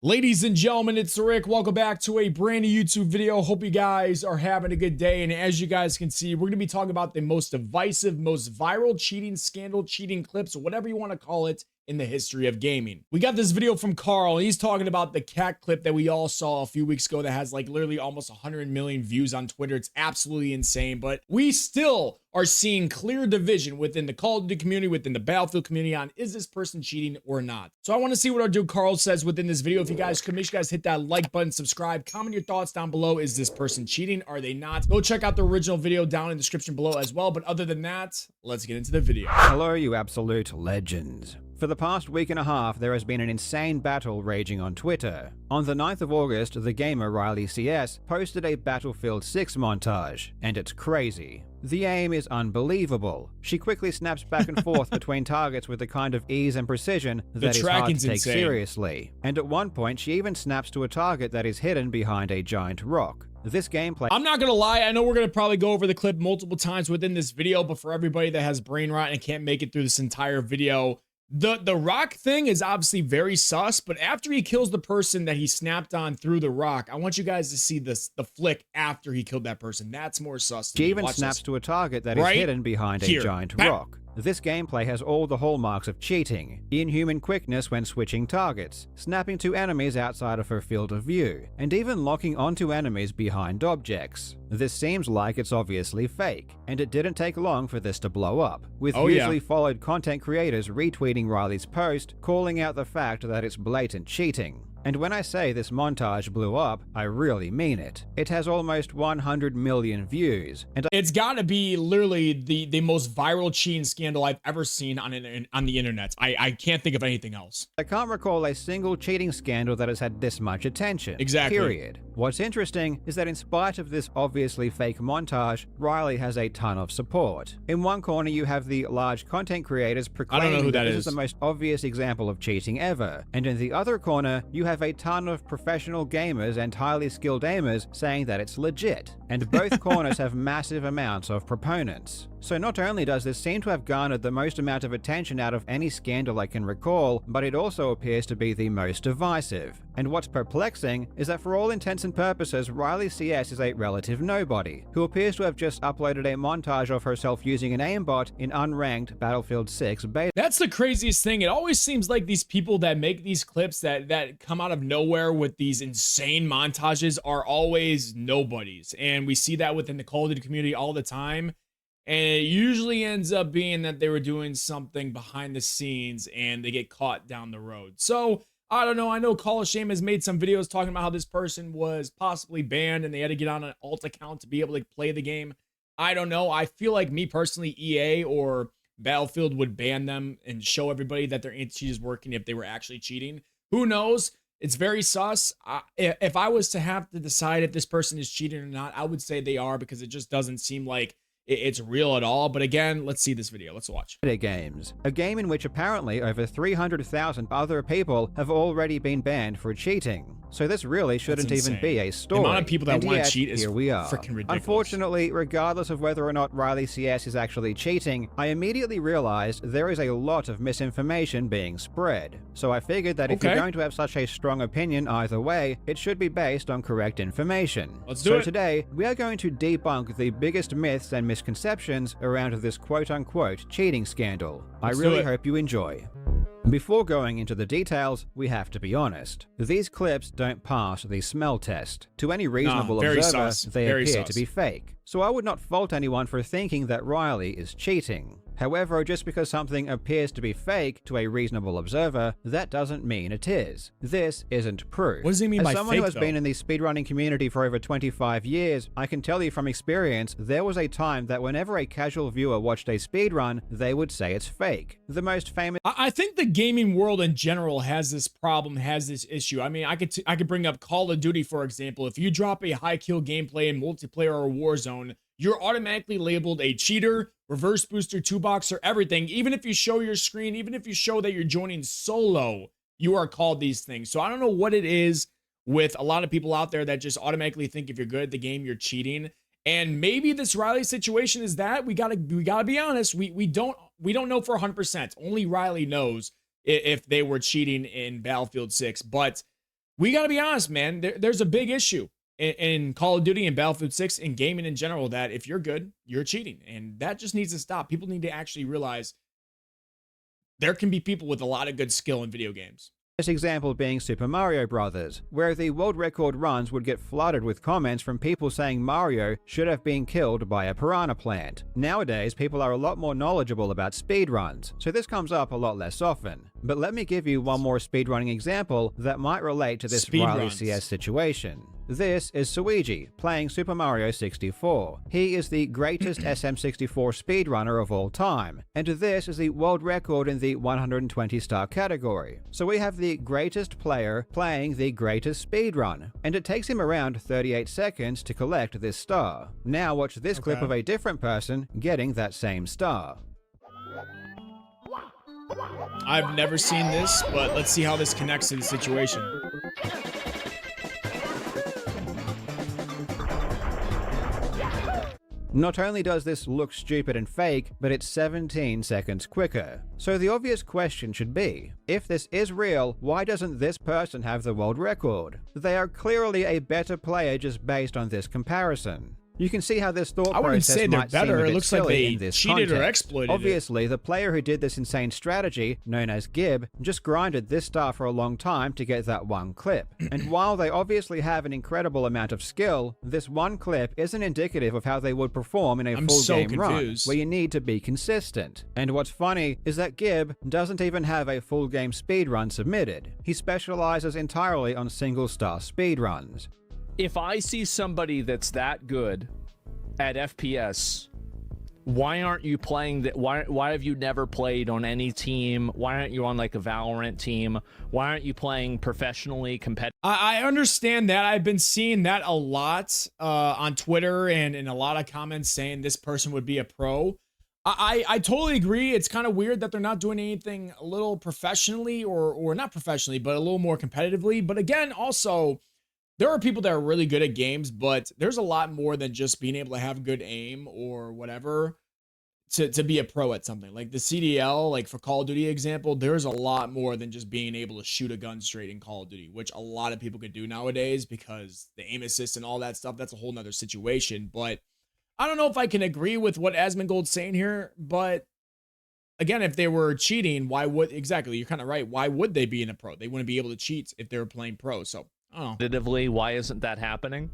Ladies and gentlemen, it's Rick. Welcome back to a brand new YouTube video. Hope you guys are having a good day. And as you guys can see, we're going to be talking about the most divisive, most viral cheating scandal, cheating clips, or whatever you want to call it in the history of gaming. We got this video from Carl, and he's talking about the cat clip that we all saw a few weeks ago that has like literally almost 100 million views on Twitter. It's absolutely insane, but we still are seeing clear division within the Call of Duty community, within the Battlefield community on is this person cheating or not. So I want to see what our dude Carl says within this video. If you guys could, make sure you guys hit that like button, subscribe, comment your thoughts down below. Is this person cheating? Are they not? Go check out the original video down in the description below as well. But other than that, let's get into the video. Hello, you absolute legends. For the past week and a half, there has been an insane battle raging on Twitter. On the 9th of August, the gamer Riley CS posted a Battlefield 6 montage, and it's crazy. The aim is unbelievable. She quickly snaps back and forth between targets with the kind of ease and precision that is hard to take seriously. And at one point, she even snaps to a target that is hidden behind a giant rock. This gameplay... I'm not gonna lie, I know we're gonna probably go over the clip multiple times within this video, but for everybody that has brain rot and can't make it through this entire video, the rock thing is obviously very sus, but after he kills the person that he snapped on through the rock, I want you guys to see the flick after he killed that person. That's more sus. She even snaps to a target that is hidden behind a giant rock. This gameplay has all the hallmarks of cheating: inhuman quickness when switching targets, snapping to enemies outside of her field of view, and even locking onto enemies behind objects. This seems like it's obviously fake, and it didn't take long for this to blow up, with hugely followed content creators retweeting Riley's post, calling out the fact that it's blatant cheating. And when I say this montage blew up, I really mean it. It has almost 100 million views, and it's gotta be literally the most viral cheating scandal I've ever seen on the internet. I can't think of anything else. I can't recall a single cheating scandal that has had this much attention. Exactly. Period. What's interesting is that in spite of this obviously fake montage, Riley has a ton of support. In one corner, you have the large content creators proclaiming that this is the most obvious example of cheating ever, and in the other corner, you have a ton of professional gamers and highly skilled aimers saying that it's legit, and both corners have massive amounts of proponents. So not only does this seem to have garnered the most amount of attention out of any scandal I can recall, but it also appears to be the most divisive. And what's perplexing is that for all intents and purposes, Riley CS is a relative nobody, who appears to have just uploaded a montage of herself using an aimbot in unranked Battlefield 6 beta. That's the craziest thing. It always seems like these people that make these clips that come out of nowhere with these insane montages are always nobodies. And we see that within the Call of Duty community all the time. And it usually ends up being that they were doing something behind the scenes and they get caught down the road. So, I don't know. I know Call of Shame has made some videos talking about how this person was possibly banned and they had to get on an alt account to be able to play the game. I don't know. I feel like me personally, EA or Battlefield would ban them and show everybody that their anti-cheat is working if they were actually cheating. Who knows? It's very sus. If I was to have to decide if this person is cheating or not, I would say they are, because it just doesn't seem like it's real at all. But again, let's see this video. Let's watch. Games. A game in which apparently over 300,000 other people have already been banned for cheating. So this really shouldn't even be a story. The amount of people that want to cheat is here we are. Freaking ridiculous. Unfortunately, regardless of whether or not Riley CS is actually cheating, I immediately realized there is a lot of misinformation being spread. So I figured that if you're going to have such a strong opinion either way, it should be based on correct information. Let's do it. So today, we are going to debunk the biggest myths and misconceptions around this quote-unquote cheating scandal. I really hope you enjoy. Before going into the details, we have to be honest. These clips don't pass the smell test. To any reasonable observer, they appear to be fake. So I would not fault anyone for thinking that Riley is cheating. However, just because something appears to be fake to a reasonable observer, that doesn't mean it is. This isn't proof. What does he mean by fake, though? As someone who has been in the speedrunning community for over 25 years, I can tell you from experience, there was a time that whenever a casual viewer watched a speedrun, they would say it's fake. The most famous... I think the gaming world in general has this problem, has this issue. I mean, I could bring up Call of Duty, for example. If you drop a high kill gameplay in multiplayer or Warzone, you're automatically labeled a cheater, reverse booster, 2-boxer, everything. Even if you show your screen, even if you show that you're joining solo, you are called these things. So I don't know what it is with a lot of people out there that just automatically think if you're good at the game, you're cheating. And maybe this Riley situation is that. We gotta be honest. We don't know for 100%. Only Riley knows if they were cheating in Battlefield 6. But we got to be honest, man. There's a big issue in Call of Duty and Battlefield 6 and gaming in general that if you're good, you're cheating. And that just needs to stop. People need to actually realize there can be people with a lot of good skill in video games. This example being Super Mario Bros., where the world record runs would get flooded with comments from people saying Mario should have been killed by a piranha plant. Nowadays, people are a lot more knowledgeable about speedruns, so this comes up a lot less often. But let me give you one more speedrunning example that might relate to this Riley CS situation. This is Swagg playing Super Mario 64. He is the greatest SM64 speedrunner of all time, and this is the world record in the 120-star category. So we have the greatest player playing the greatest speedrun, and it takes him around 38 seconds to collect this star. Now watch this clip of a different person getting that same star. I've never seen this, but let's see how this connects to the situation. Not only does this look stupid and fake, but it's 17 seconds quicker. So the obvious question should be, if this is real, why doesn't this person have the world record? They are clearly a better player just based on this comparison. You can see how this thought process might seem a bit silly in this context. Or exploited Obviously, the player who did this insane strategy, known as Gib, just grinded this star for a long time to get that one clip. And while they obviously have an incredible amount of skill, this one clip isn't indicative of how they would perform in a full game run, where you need to be consistent. And what's funny is that Gib doesn't even have a full game speedrun submitted. He specializes entirely on single star speedruns. If I see somebody that's that good at FPS, why aren't you playing that? Why have you never played on any team? Why aren't you on like a Valorant team? Why aren't you playing professionally, competitive? I understand that. I've been seeing that a lot on Twitter and in a lot of comments saying this person would be a pro. I totally agree. It's kind of weird that they're not doing anything a little professionally or not professionally, but a little more competitively. But again, also, there are people that are really good at games, but there's a lot more than just being able to have good aim or whatever to be a pro at something. Like the CDL, like for Call of Duty example, there's a lot more than just being able to shoot a gun straight in Call of Duty, which a lot of people could do nowadays because the aim assist and all that stuff, that's a whole nother situation. But I don't know if I can agree with what Asmongold's saying here, but again, if they were cheating, why would, exactly, you're kind of right. Why would they be in a pro? They wouldn't be able to cheat if they were playing pro. So competitively, why isn't that happening?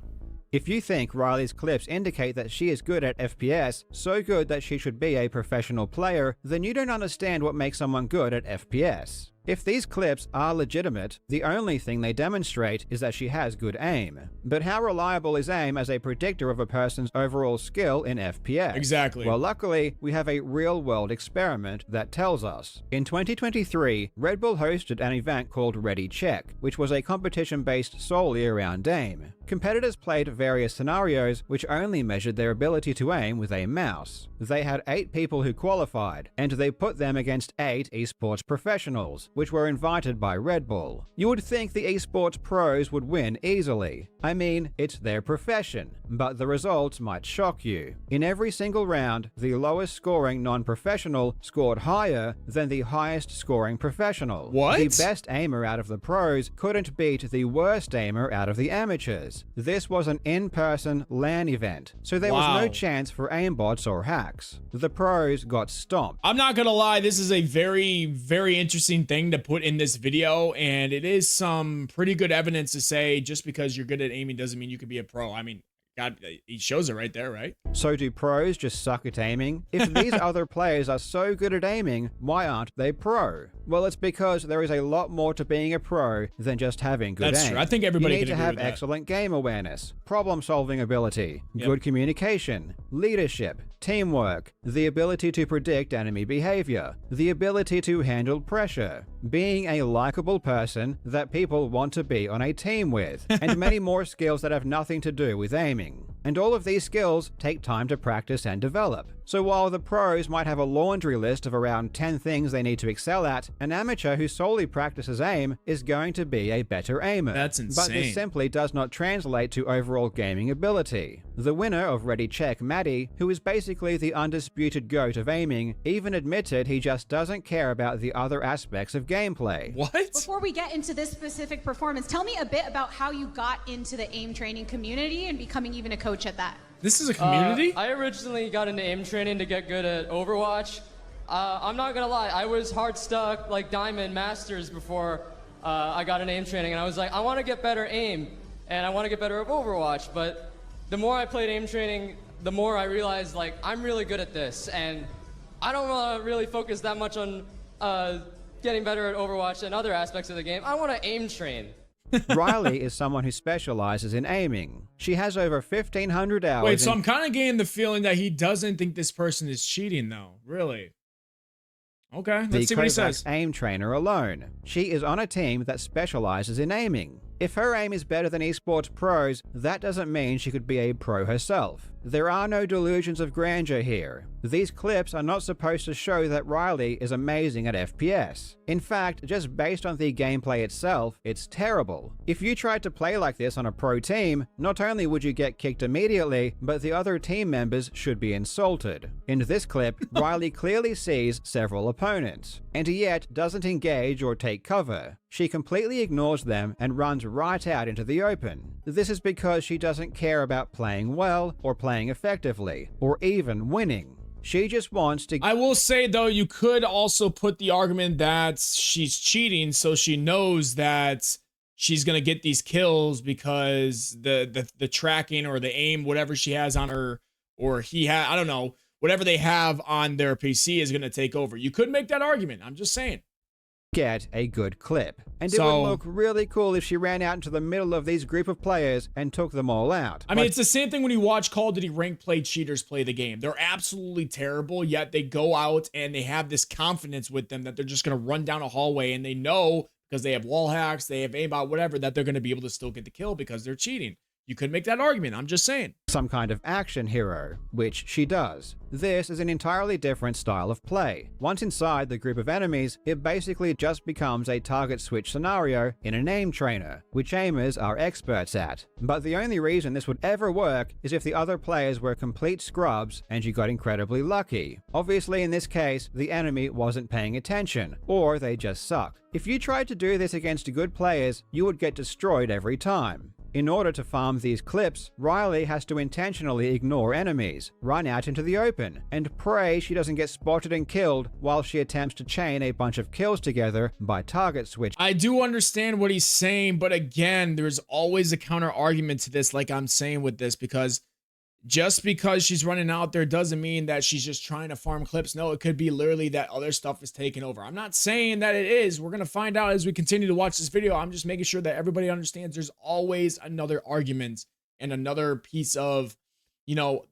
If you think Riley's clips indicate that she is good at FPS, so good that she should be a professional player, then you don't understand what makes someone good at FPS. If these clips are legitimate, the only thing they demonstrate is that she has good aim. But how reliable is aim as a predictor of a person's overall skill in FPS? Exactly. Well, luckily, we have a real-world experiment that tells us. In 2023, Red Bull hosted an event called Ready Check, which was a competition based solely around aim. Competitors played various scenarios which only measured their ability to aim with a mouse. They had 8 people who qualified, and they put them against 8 esports professionals, which were invited by Red Bull. You would think the esports pros would win easily. I mean, it's their profession, but the results might shock you. In every single round, the lowest scoring non-professional scored higher than the highest scoring professional. What? The best aimer out of the pros couldn't beat the worst aimer out of the amateurs. This was an in-person LAN event, so there was no chance for aimbots or hacks. The pros got stomped. I'm not gonna lie, this is a very, very interesting thing to put in this video, and it is some pretty good evidence to say just because you're good at aiming doesn't mean you can be a pro. I mean, God, he shows it right there, right? So do pros just suck at aiming? If these other players are so good at aiming, why aren't they pro? Well, it's because there is a lot more to being a pro than just having good aim. That's true. I think everybody can agree with that. You need to have excellent game awareness, problem-solving ability, good communication, leadership, teamwork, the ability to predict enemy behavior, the ability to handle pressure, being a likable person that people want to be on a team with, and many more skills that have nothing to do with aiming. And all of these skills take time to practice and develop. So while the pros might have a laundry list of around 10 things they need to excel at, an amateur who solely practices aim is going to be a better aimer. That's insane. But this simply does not translate to overall gaming ability. The winner of Ready Check, Maddie, who is basically the undisputed GOAT of aiming, even admitted he just doesn't care about the other aspects of gameplay. What? Before we get into this specific performance, tell me a bit about how you got into the aim training community and becoming even a coach at that. This is a community? I originally got into aim training to get good at Overwatch. I'm not gonna lie, I was hard stuck like Diamond Masters before I got into aim training, and I was like, I want to get better aim, and I want to get better at Overwatch, but the more I played aim training, the more I realized like I'm really good at this, and I don't want to really focus that much on getting better at Overwatch and other aspects of the game. I want to aim train. Riley is someone who specializes in aiming. She has over 1,500 hours. Wait, so I'm kind of getting the feeling that he doesn't think this person is cheating, though. Really? Okay, let's see what he says. Aim trainer alone. She is on a team that specializes in aiming. If her aim is better than esports pros, that doesn't mean she could be a pro herself. There are no delusions of grandeur here. These clips are not supposed to show that Riley is amazing at FPS. In fact, just based on the gameplay itself, it's terrible. If you tried to play like this on a pro team, not only would you get kicked immediately, but the other team members should be insulted. In this clip, Riley clearly sees several opponents, and yet doesn't engage or take cover. She completely ignores them and runs right out into the open. This is because she doesn't care about playing well, or playing effectively, or even winning. She just wants to... I will say, though, you could also put the argument that she's cheating, so she knows that she's going to get these kills because the tracking or the aim, whatever she has on her, or he has, I don't know, whatever they have on their PC is going to take over. You could make that argument. I'm just saying. Get a good clip. And it would look really cool if she ran out into the middle of these group of players and took them all out. I mean, it's the same thing when you watch Call of Duty ranked play cheaters play the game. They're absolutely terrible, yet they go out and they have this confidence with them that they're just going to run down a hallway, and they know because they have wall hacks, they have aimbot, whatever, that they're going to be able to still get the kill because they're cheating. You could make that argument. I'm just saying. Some kind of action hero, which she does. This is an entirely different style of play. Once inside the group of enemies, it basically just becomes a target switch scenario in an aim trainer, which aimers are experts at. But the only reason this would ever work is if the other players were complete scrubs and you got incredibly lucky. Obviously, in this case, the enemy wasn't paying attention, or they just suck. If you tried to do this against good players, you would get destroyed every time. In order to farm these clips, Riley has to intentionally ignore enemies, run out into the open, and pray she doesn't get spotted and killed while she attempts to chain a bunch of kills together by target switch. I do understand what he's saying, but again, there's always a counter argument to this, like I'm saying with this, because just because she's running out there doesn't mean that she's just trying to farm clips. No, it could be literally that other stuff is taking over. I'm not saying that it is. We're going to find out as we continue to watch this video. I'm just making sure that everybody understands there's always another argument and another piece of,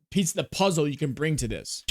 piece of the puzzle you can bring to this.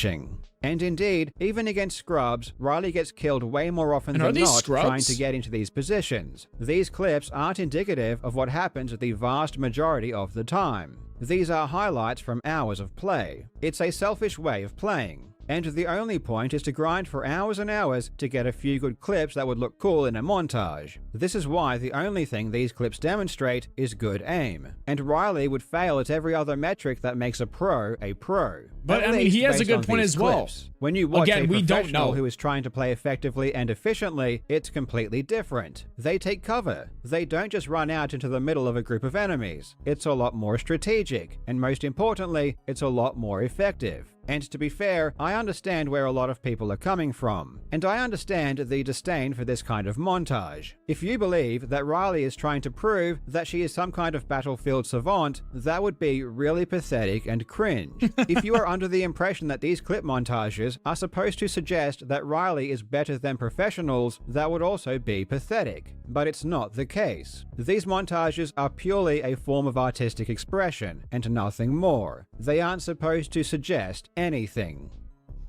And indeed, even against scrubs, Riley gets killed way more often than not trying to get into these positions. These clips aren't indicative of what happens at the vast majority of the time. These are highlights from hours of play. It's a selfish way of playing. And the only point is to grind for hours and hours to get a few good clips that would look cool in a montage. This is why the only thing these clips demonstrate is good aim. And Riley would fail at every other metric that makes a pro a pro. But I mean, he has a good point as well. When you watch a professional who is trying to play effectively and efficiently, it's completely different. They take cover. They don't just run out into the middle of a group of enemies. It's a lot more strategic, and most importantly, it's a lot more effective. And to be fair, I understand where a lot of people are coming from, and I understand the disdain for this kind of montage. If you believe that Riley is trying to prove that she is some kind of battlefield savant, that would be really pathetic and cringe. If you are under the impression that these clip montages are supposed to suggest that Riley is better than professionals, that would also be pathetic. But it's not the case. These montages are purely a form of artistic expression, and nothing more. They aren't supposed to suggest anything.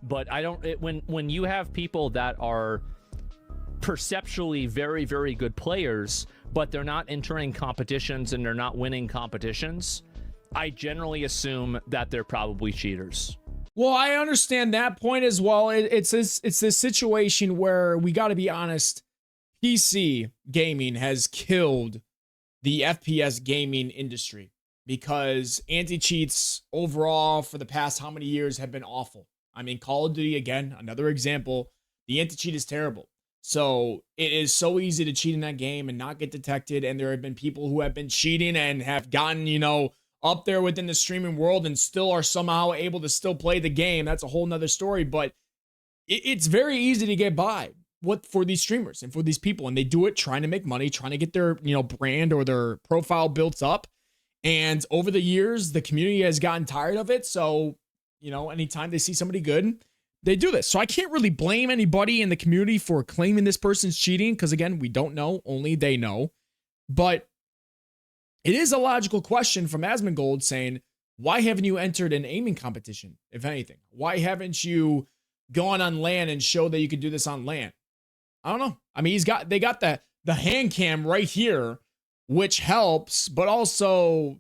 But when you have people that are perceptually very, very good players, but they're not entering competitions and they're not winning competitions, I generally assume that they're probably cheaters. Well, I understand that point as well. It's this situation where we got to be honest. PC gaming has killed the FPS gaming industry because anti-cheats overall for the past how many years have been awful. I mean, Call of Duty, again, another example. The anti-cheat is terrible. So it is so easy to cheat in that game and not get detected. And there have been people who have been cheating and have gotten, you know, up there within the streaming world and still are somehow able to still play the game. That's a whole nother story. But it's very easy to get by for these streamers and for these people. And they do it trying to make money, trying to get their, you know, brand or their profile built up. And over the years, the community has gotten tired of it. So, you know, anytime they see somebody good, they do this. So I can't really blame anybody in the community for claiming this person's cheating because, again, we don't know. Only they know. But it is a logical question from Asmongold saying, why haven't you entered an aiming competition, if anything? Why haven't you gone on LAN and showed that you could do this on LAN? I don't know. I mean, they got the hand cam right here, which helps, but also...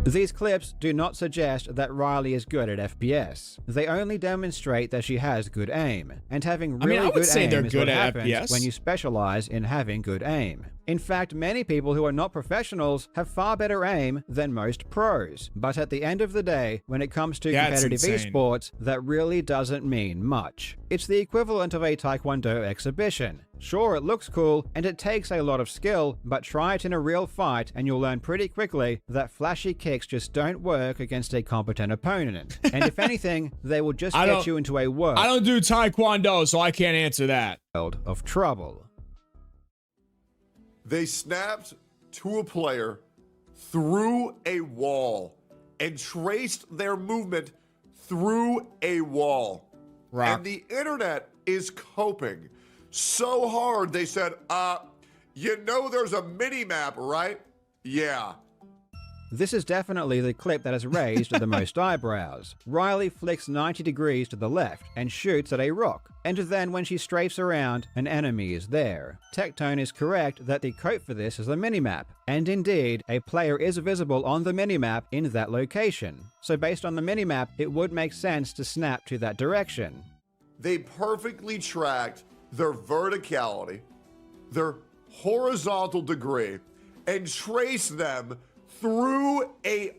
These clips do not suggest that Riley is good at FPS. They only demonstrate that she has good aim, and having really good aim is what happens when you specialize in having good aim. In fact, many people who are not professionals have far better aim than most pros. But at the end of the day, when it comes to competitive esports, that really doesn't mean much. It's the equivalent of a Taekwondo exhibition. Sure, it looks cool, and it takes a lot of skill, but try it in a real fight and you'll learn pretty quickly that flashy kicks just don't work against a competent opponent. And if anything, they will just get you into a world. I don't do Taekwondo, so I can't answer that. Of trouble. They snapped to a player through a wall and traced their movement through a wall. And the internet is coping so hard, they said, you know there's a mini-map, right? Yeah. This is definitely the clip that has raised the most eyebrows. Riley flicks 90 degrees to the left and shoots at a rock, and then when she strafes around, an enemy is there. Tectone is correct that the code for this is a minimap, and indeed, a player is visible on the minimap in that location. So based on the minimap, it would make sense to snap to that direction. They perfectly tracked their verticality, their horizontal degree, and traced them through a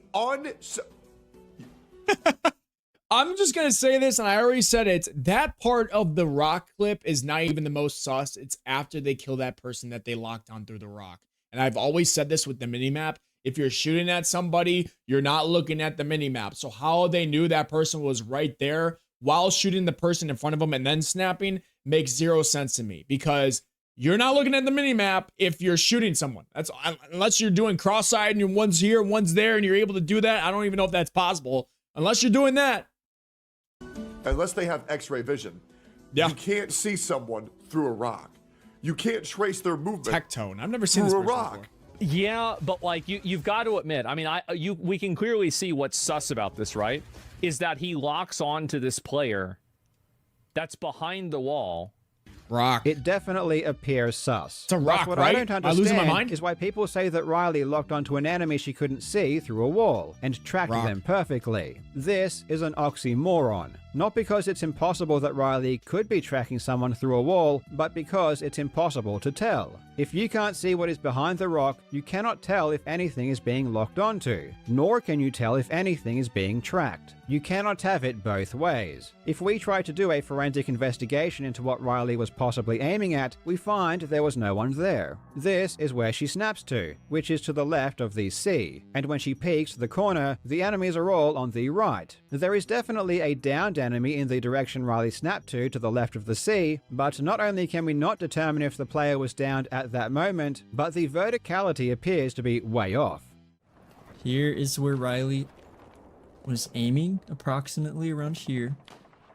I'm just going to say this, and I already said it. That part of the rock clip is not even the most sus. It's after they kill that person that they locked on through the rock. And I've always said this with the minimap. If you're shooting at somebody, you're not looking at the minimap. So how they knew that person was right there while shooting the person in front of them and then snapping makes zero sense to me, because you're not looking at the minimap if you're shooting someone. That's unless you're doing cross-eyed and one's here, one's there, and you're able to do that. I don't even know if that's possible. Unless you're doing that. Unless they have X-ray vision. Yeah. You can't see someone through a rock. You can't trace their movement. Tectone. I've never seen this person before. Yeah, but like you've got to admit, I mean, we can clearly see what's sus about this, right? Is that he locks on to this player that's behind the wall. Rock. It definitely appears sus. It's a rock, what right? I don't understand is why people say that Riley locked onto an enemy she couldn't see through a wall and tracked them perfectly. This is an oxymoron. Not because it's impossible that Riley could be tracking someone through a wall, but because it's impossible to tell. If you can't see what is behind the rock, you cannot tell if anything is being locked onto, nor can you tell if anything is being tracked. You cannot have it both ways. If we try to do a forensic investigation into what Riley was possibly aiming at, we find there was no one there. This is where she snaps to, which is to the left of the C, and when she peeks to the corner, the enemies are all on the right. There is definitely a downed enemy in the direction Riley snapped to the left of the C, but not only can we not determine if the player was downed at that moment, but the verticality appears to be way off. Here is where Riley was aiming, approximately around here.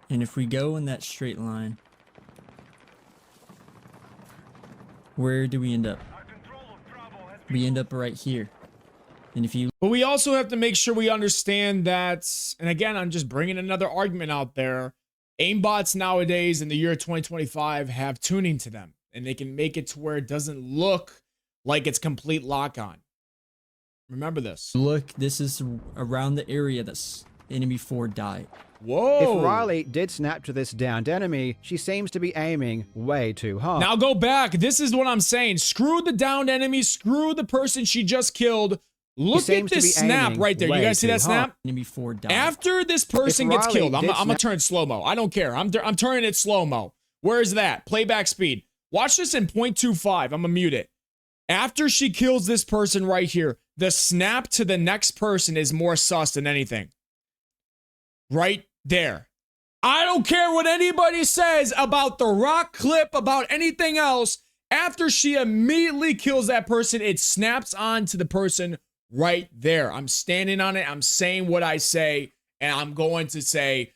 And if we go in that straight line, where do we end up? We end up right here. And if you... But we also have to make sure we understand that, and again, I'm just bringing another argument out there, aimbots nowadays in the year 2025 have tuning to them, and they can make it to where it doesn't look like it's complete lock-on. Remember this. Look, this is around the area that's enemy 4 died. Whoa. If Riley did snap to this downed enemy, she seems to be aiming way too high. Now go back. This is what I'm saying. Screw the downed enemy. Screw the person she just killed. Look at this snap right there. You guys see that snap? Enemy 4 died. After this person gets killed, I'm gonna turn slow-mo. I don't care. I'm turning it slow-mo. Where is that? Playback speed. Watch this in 0.25. I'm gonna mute it. After she kills this person right here, the snap to the next person is more sus than anything. Right there. I don't care what anybody says about the rock clip, about anything else. After she immediately kills that person, it snaps on to the person right there. I'm standing on it. I'm saying what I say, and I'm going to say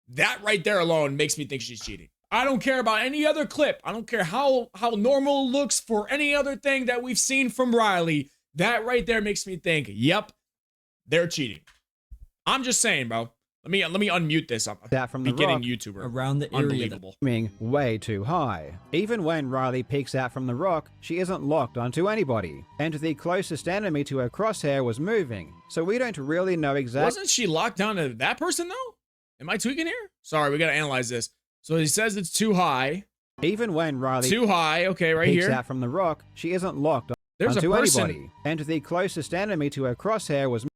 that right there alone makes me think she's cheating. I don't care about any other clip. I don't care how normal it looks for any other thing that we've seen from Riley. That right there makes me think, yep, they're cheating. I'm just saying, bro. Let me unmute this. I'm that from the beginning rock, YouTuber. Around the area. Unbelievable. Aiming way too high. Even when Riley peeks out from the rock, she isn't locked onto anybody. And the closest enemy to her crosshair was moving. So we don't really know exactly. Wasn't she locked down to that person though? Am I tweaking here? Sorry, we gotta analyze this. So he says it's too high. Even when Riley too high, okay, right peeks here. out from the rock, she isn't locked There's onto a person anybody. And the closest enemy to her crosshair was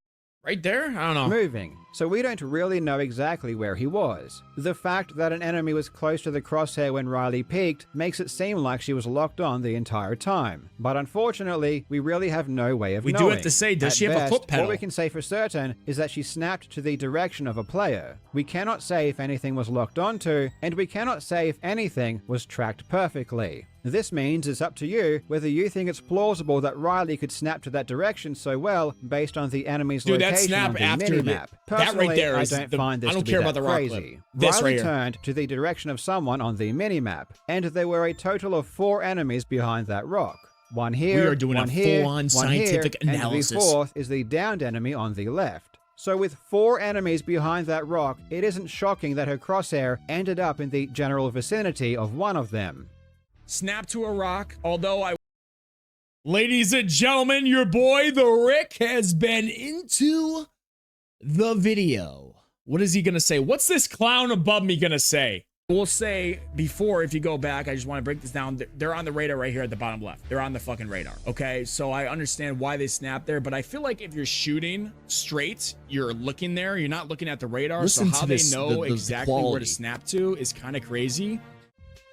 right there? I don't know. moving, so we don't really know exactly where he was. The fact that an enemy was close to the crosshair when Riley peeked makes it seem like she was locked on the entire time. But unfortunately, we really have no way of knowing. We do have to say, does she have a foot pedal? What we can say for certain is that she snapped to the direction of a player. We cannot say if anything was locked onto, and we cannot say if anything was tracked perfectly. This means it's up to you whether you think it's plausible that Riley could snap to that direction so well based on the enemy's location that snap on the after minimap. that right there is I don't find this I don't to care be about that the rock crazy. clip. This Riley right here. turned to the direction of someone on the minimap, and there were a total of 4 enemies behind that rock. One here, We are doing one a here, full-on one scientific here, analysis. And the 4th is the downed enemy on the left. So with 4 enemies behind that rock, it isn't shocking that her crosshair ended up in the general vicinity of one of them. Snap to a rock, although Ladies and gentlemen, your boy, the Rick, has been into the video. What is he gonna say? What's this clown above me gonna say? We'll say before, if you go back, I just want to break this down. They're on the radar right here at the bottom left. They're on the fucking radar, okay? So I understand why they snap there, but I feel like if you're shooting straight, you're looking there, you're not looking at the radar. Listen so how to they this, know the exactly where to quality. snap to is kind of crazy.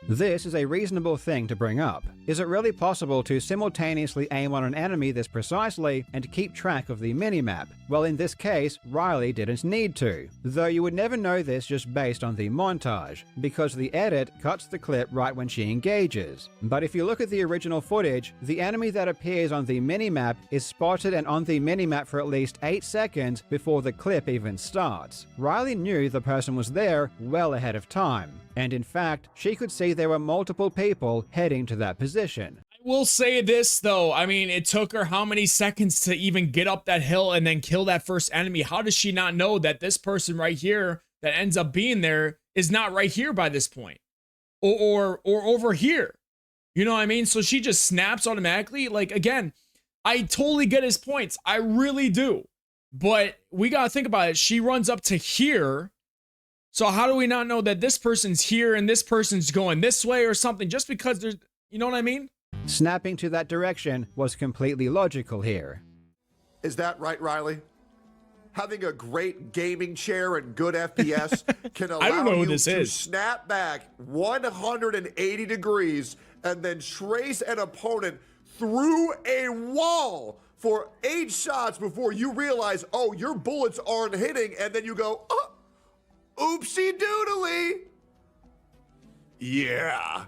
This is a reasonable thing to bring up. Is it really possible to simultaneously aim on an enemy this precisely and keep track of the minimap? Well, in this case, Riley didn't need to. Though you would never know this just based on the montage, because the edit cuts the clip right when she engages. But if you look at the original footage, the enemy that appears on the minimap is spotted and on the minimap for at least 8 seconds before the clip even starts. Riley knew the person was there well ahead of time. And in fact, she could see there were multiple people heading to that position. I will say this though, I mean, it took her how many seconds to even get up that hill and then kill that first enemy? How does she not know that this person right here that ends up being there is not right here by this point? Or over here? You know what I mean? So she just snaps automatically. Like, again, I totally get his points. I really do. But we gotta think about it. She runs up to here. So how do we not know that this person's here and this person's going this way or something just because there's, you know what I mean? Snapping to that direction was completely logical here. Is that right, Riley? Having a great gaming chair and good FPS can allow you to snap back 180 degrees and then trace an opponent through a wall for 8 shots before you realize, oh, your bullets aren't hitting, and then you go, oh, oopsie doodly. Yeah.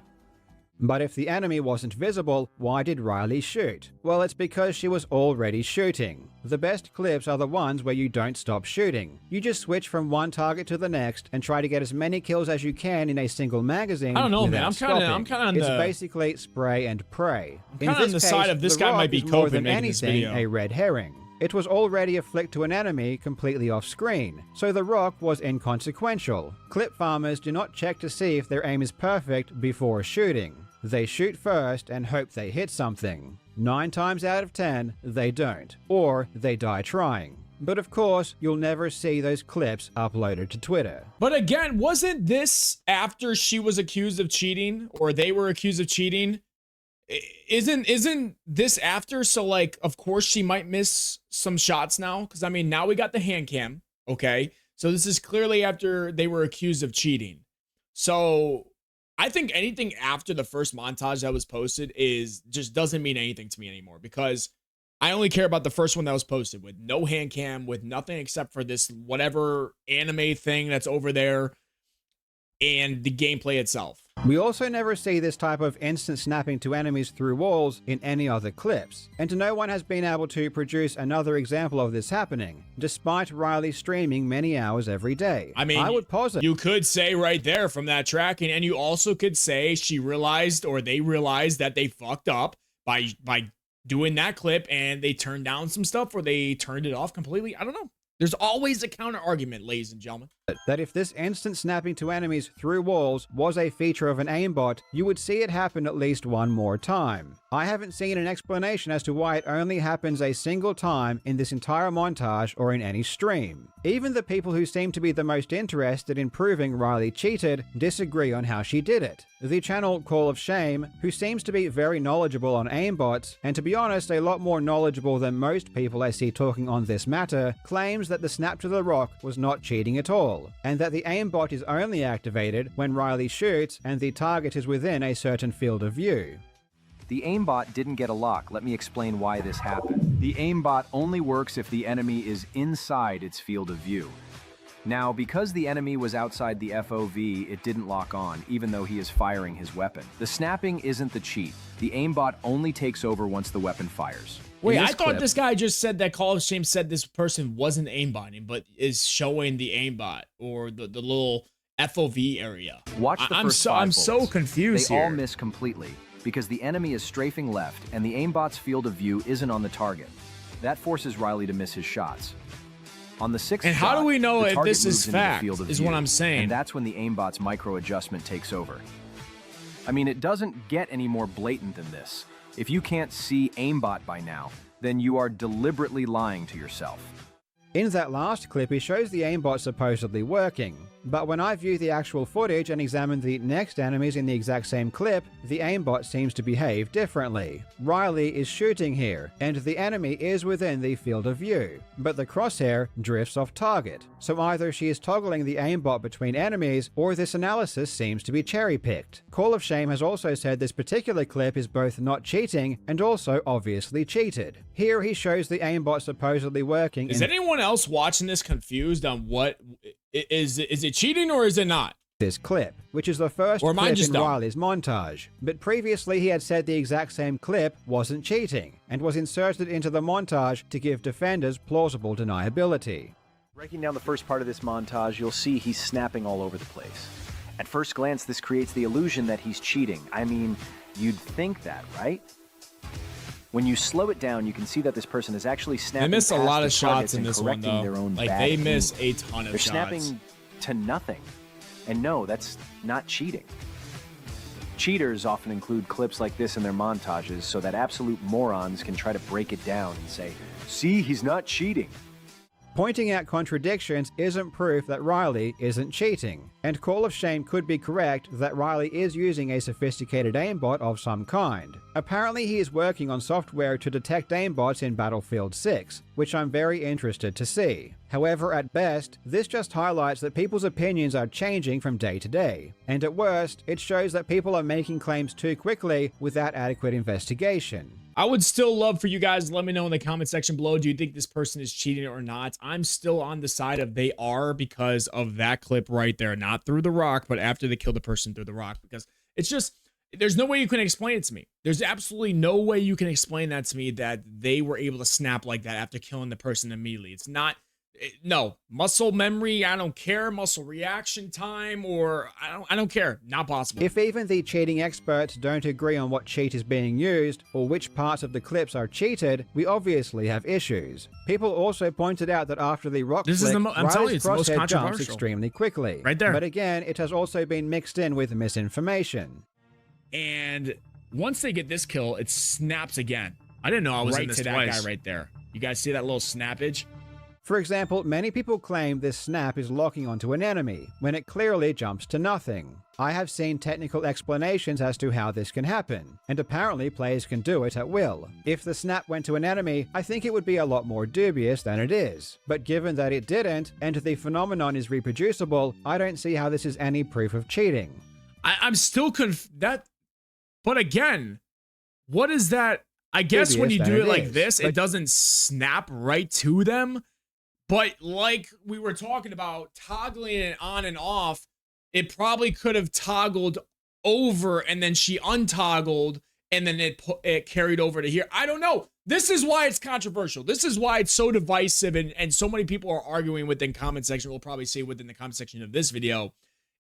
But if the enemy wasn't visible, why did Riley shoot? Well, it's because she was already shooting. The best clips are the ones where you don't stop shooting. You just switch from one target to the next and try to get as many kills as you can in a single magazine. I don't know, man. I'm kind of on It's the... basically spray and pray. I'm kind of on the side of this guy might be more than making this anything video. a red herring. It was already a flick to an enemy completely off screen, so the rock was inconsequential. Clip farmers do not check to see if their aim is perfect before shooting. They shoot first and hope they hit something. 9 times out of 10, they don't, or they die trying. But of course, you'll never see those clips uploaded to Twitter. But again, wasn't this after she was accused of cheating, or they were accused of cheating? Isn't this after? So like, of course she might miss some shots now, because I mean, now we got the hand cam. Okay, so this is clearly after they were accused of cheating. So I think anything after the first montage that was posted is just doesn't mean anything to me anymore, because I only care about the first one that was posted with no hand cam, with nothing except for this whatever anime thing that's over there and the gameplay itself. We also never see this type of instant snapping to enemies through walls in any other clips, and no one has been able to produce another example of this happening, despite Riley streaming many hours every day. I mean, I would posit you could say right there from that tracking, and you also could say she realized, or they realized, that they fucked up by doing that clip, and they turned down some stuff, or they turned it off completely. I don't know. There's always a counter argument, ladies and gentlemen. That if this instant snapping to enemies through walls was a feature of an aimbot, you would see it happen at least one more time. I haven't seen an explanation as to why it only happens a single time in this entire montage or in any stream. Even the people who seem to be the most interested in proving Riley cheated disagree on how she did it. The channel Call of Shame, who seems to be very knowledgeable on aimbots, and to be honest a lot more knowledgeable than most people I see talking on this matter, claims that the snap to the rock was not cheating at all, and that the aimbot is only activated when Riley shoots and the target is within a certain field of view. The aimbot didn't get a lock. Let me explain why this happened. The aimbot only works if the enemy is inside its field of view. Now, because the enemy was outside the FOV, it didn't lock on, even though he is firing his weapon. The snapping isn't the cheat. The aimbot only takes over once the weapon fires. Wait, I thought this guy just said that Call of Shame said this person wasn't aimbotting, but is showing the aimbot, or the little FOV area. Watch the first I'm so confused here. They all miss completely, because the enemy is strafing left, and the aimbot's field of view isn't on the target. That forces Riley to miss his shots. On the 6th and shot, how do we know if this is fact, is what I'm saying. And that's when the aimbot's micro adjustment takes over. I mean, it doesn't get any more blatant than this. If you can't see aimbot by now, then you are deliberately lying to yourself. In that last clip, he shows the aimbot supposedly working, but when I view the actual footage and examine the next enemies in the exact same clip, the aimbot seems to behave differently. Riley is shooting here, and the enemy is within the field of view, but the crosshair drifts off target. So either she is toggling the aimbot between enemies, or this analysis seems to be cherry-picked. Call of Shame has also said this particular clip is both not cheating and also obviously cheated. Here he shows the aimbot supposedly working. Is anyone else watching this confused on what is it cheating or is it not? This clip, which is the first clip in Riley's montage, but previously he had said the exact same clip wasn't cheating and was inserted into the montage to give defenders plausible deniability. Breaking down the first part of this montage, you'll see he's snapping all over the place. At first glance, this creates the illusion that he's cheating. I mean, you'd think that, right? When you slow it down, you can see that this person is actually snapping. They miss a lot of shots in and this one, though. Their own like bad they miss move. a ton of They're shots. Snapping to nothing. And no, that's not cheating. Cheaters often include clips like this in their montages so that absolute morons can try to break it down and say, see, he's not cheating. Pointing out contradictions isn't proof that Riley isn't cheating, and Call of Shame could be correct that Riley is using a sophisticated aimbot of some kind. Apparently he is working on software to detect aimbots in Battlefield 6, which I'm very interested to see. However, at best, this just highlights that people's opinions are changing from day to day, and at worst, it shows that people are making claims too quickly without adequate investigation. I would still love for you guys to let me know in the comment section below, do you think this person is cheating or not? I'm still on the side of they are because of that clip right there. Not through the rock, but after they kill the person through the rock. Because it's just, there's no way you can explain it to me. There's absolutely no way you can explain that to me, that they were able to snap like that after killing the person immediately. It's not, no, muscle memory, I don't care, muscle reaction time, or I don't care, not possible. If even the cheating experts don't agree on what cheat is being used, or which parts of the clips are cheated, we obviously have issues. People also pointed out that after the rock flick, Riley's crosshair jumps extremely quickly. Right there. But again, it has also been mixed in with misinformation. And once they get this kill, it snaps again. I didn't know I was right in this to twice. that guy right there. You guys see that little snappage? For example, many people claim this snap is locking onto an enemy, when it clearly jumps to nothing. I have seen technical explanations as to how this can happen, and apparently players can do it at will. If the snap went to an enemy, I think it would be a lot more dubious than it is. But given that it didn't, and the phenomenon is reproducible, I don't see how this is any proof of cheating. I'm still but again, what is that? I guess when you do it like this, it doesn't snap right to them. But like we were talking about, toggling it on and off, it probably could have toggled over and then she untoggled and then it carried over to here. I don't know. This is why it's controversial. This is why it's so divisive and so many people are arguing within comment section. We'll probably say within the comment section of this video.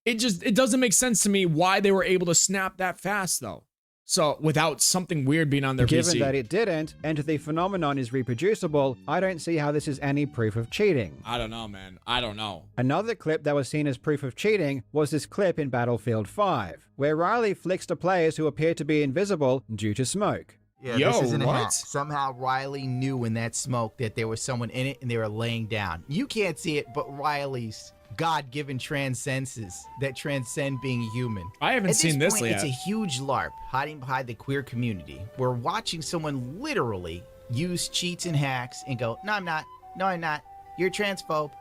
It doesn't make sense to me why they were able to snap that fast though. So without something weird being on their PC. Given that it didn't, and the phenomenon is reproducible, I don't see how this is any proof of cheating. I don't know, man. I don't know. Another clip that was seen as proof of cheating was this clip in Battlefield 5, where Riley flicks to players who appear to be invisible due to smoke. Yeah, this isn't a hack. Somehow Riley knew in that smoke that there was someone in it and they were laying down. You can't see it, but Riley's God-given transcenses that transcend being human. I haven't seen this yet. It's a huge LARP hiding behind the queer community. We're watching someone literally use cheats and hacks and go, no, I'm not. No, I'm not. You're a transphobe.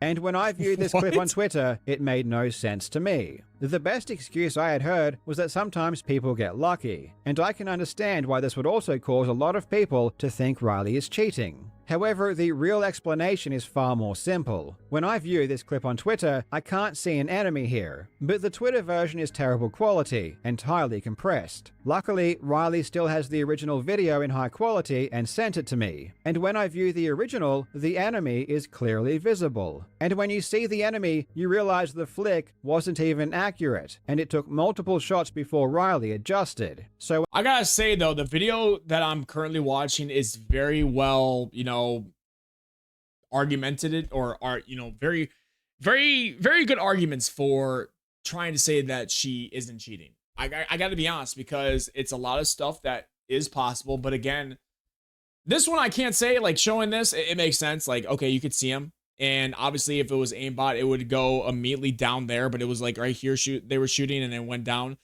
And when I viewed this clip on Twitter, it made no sense to me. The best excuse I had heard was that sometimes people get lucky, and I can understand why this would also cause a lot of people to think Riley is cheating. However, the real explanation is far more simple. When I view this clip on Twitter, I can't see an enemy here, but the Twitter version is terrible quality, entirely compressed. Luckily, Riley still has the original video in high quality and sent it to me. And when I view the original, the enemy is clearly visible. And when you see the enemy, you realize the flick wasn't even accurate, and it took multiple shots before Riley adjusted. So I gotta say though, the video that I'm currently watching is very well, argumented or are, very, very, very good arguments for trying to say that she isn't cheating. I gotta be honest, because it's a lot of stuff that is possible. But again, this one I can't say, like showing this, it makes sense. Like, okay, you could see him. And obviously if it was aimbot, it would go immediately down there, but it was like right here, they were shooting and it went down.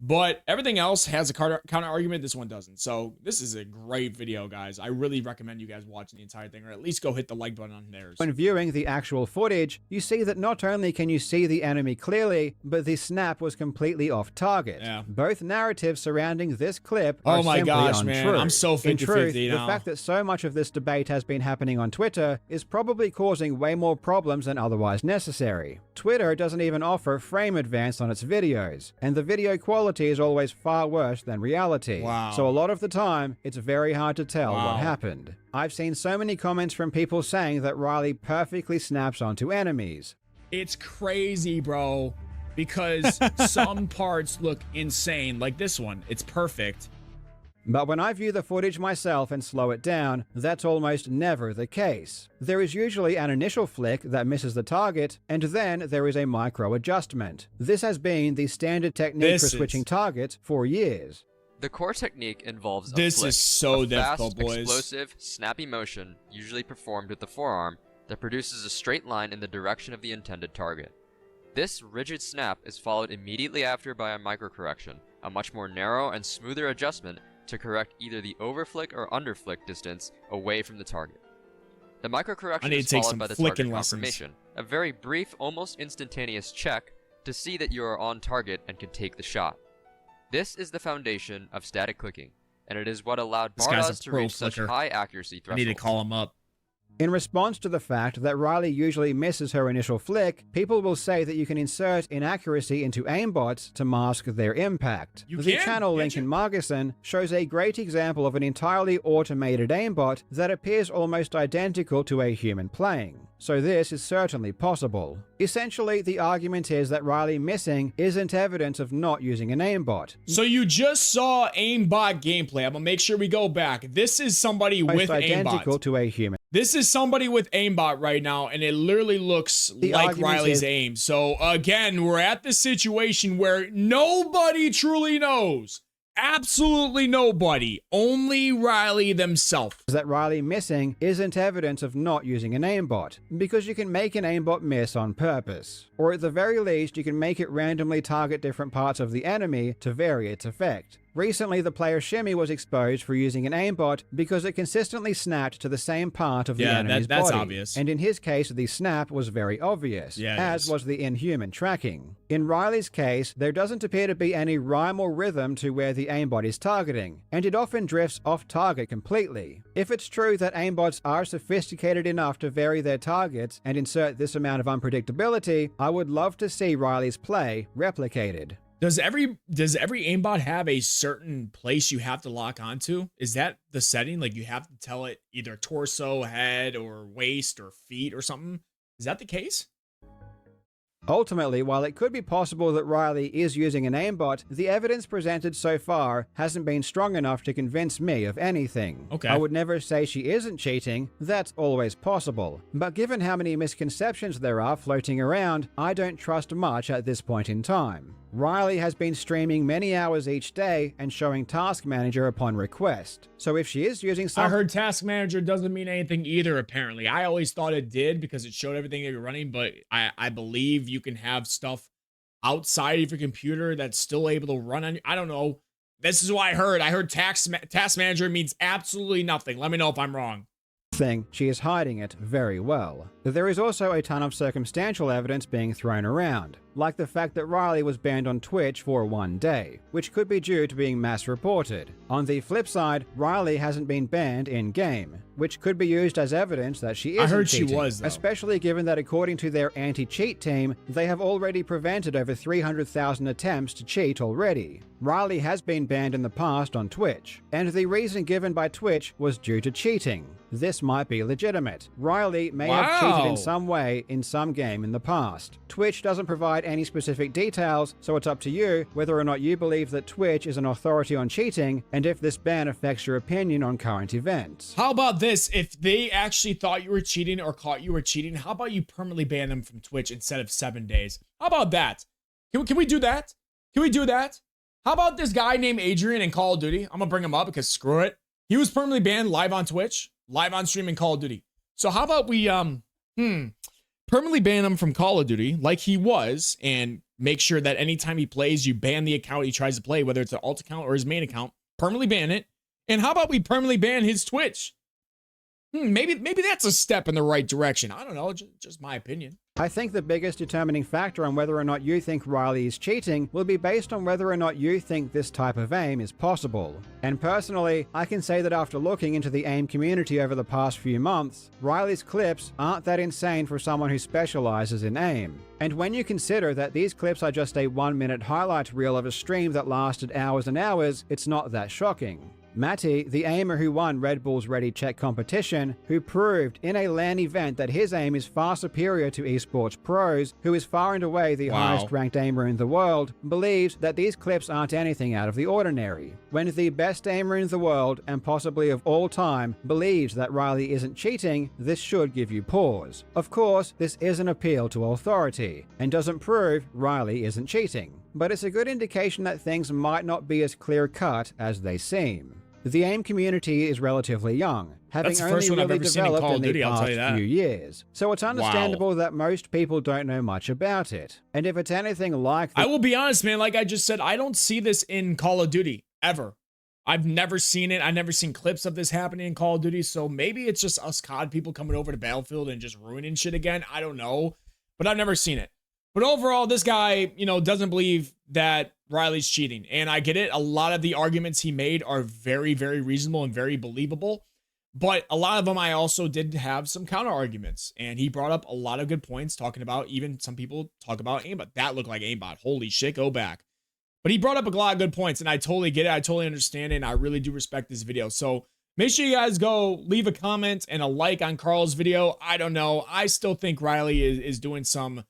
But everything else has a counter argument. This one doesn't. So this is a great video, guys. I really recommend you guys watching the entire thing, or at least go hit the like button on theirs. When viewing the actual footage, you see that not only can you see the enemy clearly, but the snap was completely off target. Yeah. Both narratives surrounding this clip are oh my simply gosh, untrue. man. I'm so 50-50 In truth, now. the fact that so much of this debate has been happening on Twitter is probably causing way more problems than otherwise necessary. Twitter doesn't even offer frame advance on its videos, and the video quality is always far worse than reality. Wow. So a lot of the time, it's very hard to tell Wow. what happened. I've seen so many comments from people saying that Riley perfectly snaps onto enemies. It's crazy, bro, because some parts look insane, like this one. It's perfect. But when I view the footage myself and slow it down, that's almost never the case. There is usually an initial flick that misses the target, and then there is a micro adjustment. This has been the standard technique for switching targets for years. The core technique involves this is so difficult, fast, boys. explosive, snappy motion, usually performed with the forearm, that produces a straight line in the direction of the intended target. This rigid snap is followed immediately after by a microcorrection, a much more narrow and smoother adjustment to correct either the overflick or underflick distance away from the target. The microcorrection is followed by the target confirmation, a very brief, almost instantaneous check to see that you are on target and can take the shot. This is the foundation of static clicking, and it is what allowed BARDAs to reach such high accuracy thresholds. I need to call him up. In response to the fact that Riley usually misses her initial flick, people will say that you can insert inaccuracy into aimbots to mask their impact. The channel link in Margison shows a great example of an entirely automated aimbot that appears almost identical to a human playing. So this is certainly possible. Essentially, the argument is that Riley missing isn't evidence of not using an aimbot. So you just saw aimbot gameplay. I'm gonna make sure we go back. This is somebody with identical aimbot. To a human. This is somebody with aimbot right now, and it literally looks like Riley's aim. So again, we're at the situation where nobody truly knows. Absolutely nobody. Only Riley themselves. That Riley missing isn't evidence of not using an aimbot, because you can make an aimbot miss on purpose. Or at the very least, you can make it randomly target different parts of the enemy to vary its effect. Recently, the player Shimmy was exposed for using an aimbot because it consistently snapped to the same part of the enemy's that's body. obvious. And in his case, the snap was very obvious, as was the inhuman tracking. In Riley's case, there doesn't appear to be any rhyme or rhythm to where the aimbot is targeting, and it often drifts off target completely. If it's true that aimbots are sophisticated enough to vary their targets and insert this amount of unpredictability, I would love to see Riley's play replicated. Does every aimbot have a certain place you have to lock onto? Is that the setting? Like you have to tell it either torso, head, or waist, or feet, or something? Is that the case? Ultimately, while it could be possible that Riley is using an aimbot, the evidence presented so far hasn't been strong enough to convince me of anything. Okay. I would never say she isn't cheating, that's always possible. But given how many misconceptions there are floating around, I don't trust much at this point in time. Riley has been streaming many hours each day and showing Task Manager upon request. So if she is using some— I heard Task Manager doesn't mean anything either, apparently. I always thought it did because it showed everything that you're running, but I believe you can have stuff outside of your computer that's still able to run on— I don't know. This is what I heard. I heard Task Manager means absolutely nothing. Let me know if I'm wrong. She is hiding it very well. There is also a ton of circumstantial evidence being thrown around, like the fact that Riley was banned on Twitch for 1 day, which could be due to being mass reported. On the flip side, Riley hasn't been banned in-game, which could be used as evidence that she isn't I heard cheating, she was, though. Especially given that according to their anti-cheat team, they have already prevented over 300,000 attempts to cheat already. Riley has been banned in the past on Twitch, and the reason given by Twitch was due to cheating. This might be legitimate. Riley may have cheated in some way in some game in the past. Twitch doesn't provide any specific details, so it's up to you whether or not you believe that Twitch is an authority on cheating, and if this ban affects your opinion on current events. How about this? If they actually thought you were cheating or caught you were cheating, how about you permanently ban them from Twitch instead of 7 days? How about that? Can we do that? Can we do that? How about this guy named Adrian in Call of Duty? I'm gonna bring him up because screw it. He was permanently banned live on Twitch, live on stream in Call of Duty. So how about we permanently ban him from Call of Duty like he was, and make sure that anytime he plays, you ban the account he tries to play, whether it's an alt account or his main account, permanently ban it. And how about we permanently ban his Twitch? Maybe that's a step in the right direction. I don't know, just my opinion. I think the biggest determining factor on whether or not you think Riley is cheating will be based on whether or not you think this type of aim is possible. And personally, I can say that after looking into the AIM community over the past few months, Riley's clips aren't that insane for someone who specializes in AIM. And when you consider that these clips are just a 1-minute highlight reel of a stream that lasted hours and hours, it's not that shocking. Matty, the aimer who won Red Bull's Ready Check competition, who proved in a LAN event that his aim is far superior to esports pros, who is far and away the highest ranked aimer in the world, believes that these clips aren't anything out of the ordinary. When the best aimer in the world, and possibly of all time, believes that Riley isn't cheating, this should give you pause. Of course, this is an appeal to authority, and doesn't prove Riley isn't cheating. But it's a good indication that things might not be as clear-cut as they seem. The AIM community is relatively young, having only really developed in the past few years, so it's understandable that most people don't know much about it. And if it's anything like I will be honest, man, like I just said, I don't see this in Call of Duty, ever. I've never seen it. I've never seen clips of this happening in Call of Duty, so maybe it's just us COD people coming over to Battlefield and just ruining shit again. I don't know, but I've never seen it. But overall, this guy, you know, doesn't believe that Riley's cheating. And I get it. A lot of the arguments he made are very, very reasonable and very believable. But a lot of them, I also did have some counter arguments. And he brought up a lot of good points, talking about, even some people talk about aimbot. That looked like aimbot. Holy shit, go back. But he brought up a lot of good points. And I totally get it. I totally understand it. And I really do respect this video. So make sure you guys go leave a comment and a like on Carl's video. I don't know. I still think Riley is doing some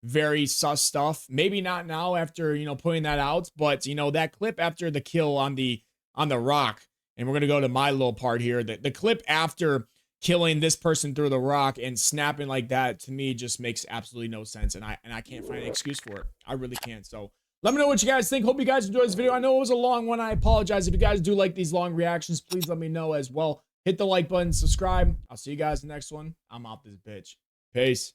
very sus stuff. Maybe not now after, you know, putting that out, but you know, that clip after the kill on the rock, and we're gonna go to my little part here. The clip after killing this person through the rock and snapping like that, to me, just makes absolutely no sense, and I can't find an excuse for it. I really can't. So Let me know what you guys think. Hope you guys enjoyed this video. I know it was a long one. I apologize. If you guys do like these long reactions, please let me know as well. Hit the like button, subscribe. I'll see you guys in the next one. I'm out this bitch. Peace.